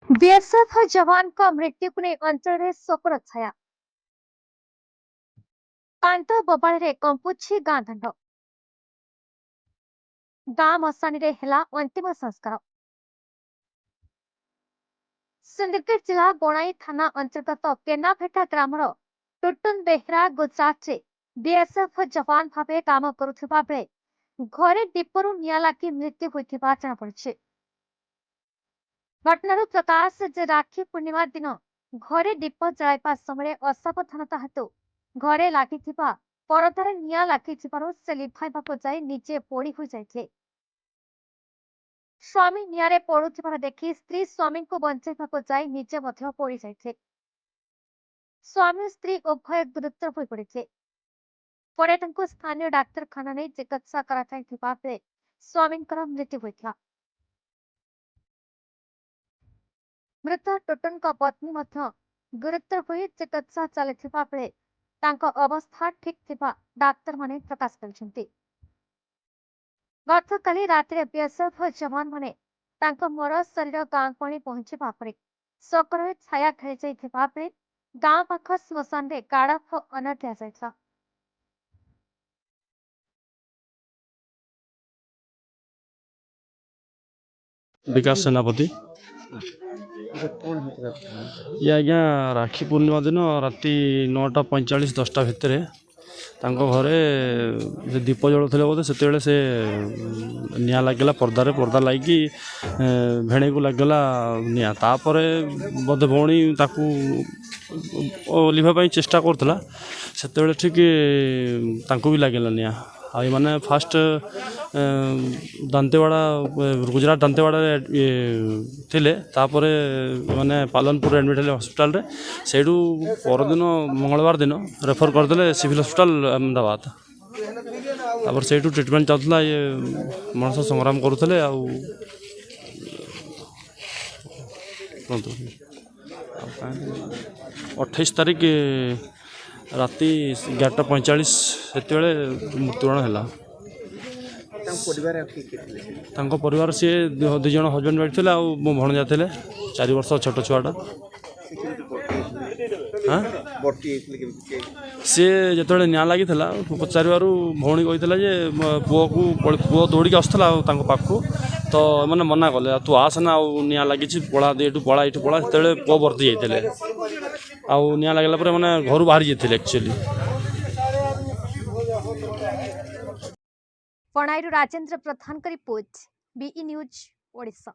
BSF जवान का मृत्यु को नहीं अंचल शोकर छाया कांत बबाड़े कंपुछि गाँ दंड गाँ मशाणी अंतिम संस्कार सिंडिकेट जिला बणाई थाना अंतर्गत केनाभेटा ग्रामर टुटुन बेहरा गुजरात बीएसएफ जवान भाव काम करुवा बेले घरे दीपरू निया लागी मृत्यु होता जनापड़ी। घटनार प्रकाश जे राखी पूर्णिमा दिन घरे दीप जलाइबा समय असावधानता हेतु घरे लगी परदार निया लगी से लिभाइबा जाए निजे पोड़ी हो जाए। स्वामी निआरे पड़ुथिबार देखि स्त्री स्वामी को बंचाइबा जाए निजे पोड़ी जाए। स्वामी स्त्री उभय गुरुतर हो पड़े पर स्थानीय डाक्तरखाना नहीं चिकित्सा कर स्वामी मृत्यु होता। मृत टोटन पत्नी गुरुतर हो चिकित्सा चलता बेले अवस्था ठीक थिबा डाक्तर माने प्रकाश कर गत काली राति बीएसएफ जवान माने मर शरीर गाँ को पहुंचवा पर शोकर छाया खेली जाइथिबा बेले गाँ पाख श्मशान रे गाड़ अना दि जाइछा। विकास सेनापति ये आज्ञा राखी पूर्णिमा दिन राति 9:45 10टा भितर घरे दीप जलुले बोधे से निआ लगे पर्दा लगी भेणे को लगला निआ तापर बोधे भौणी लिभाई चेष्टा करुला से ठीक भी लगेगा निआ आई माने फास्ट दांतेवाड़ा गुजरात दांतेवाड़ा थिले तापर माने पालनपुर एडमिट हेले हॉस्पिटल रे सेडू परदिन मंगलवार दिन रेफर करदे सिविल हॉस्पिटल अहमदाबाद तापर सेडू ट्रीटमेंट चलता ये मनुष्य संग्राम करुले 28 तारीख राति 11:45 से मृत्युवरण है। परिवार सी दुज हजबैंड वाइफ थे मो भणजा थे 4 वर्ष छोट छुआटा सी जो निआ लगी पचार भौणी कही पुओ दौड़ी आसला पाखु तो मैंने मना कले तू आसना निआ लगी पड़ा ये पड़ा ये पड़ा से पुओ भर्ती जाते निआ लगला मैंने घर बाहरी जाते एक्चुअली। पणाई राजेंद्र प्रधान का रिपोर्ट बीई न्यूज ओडिशा।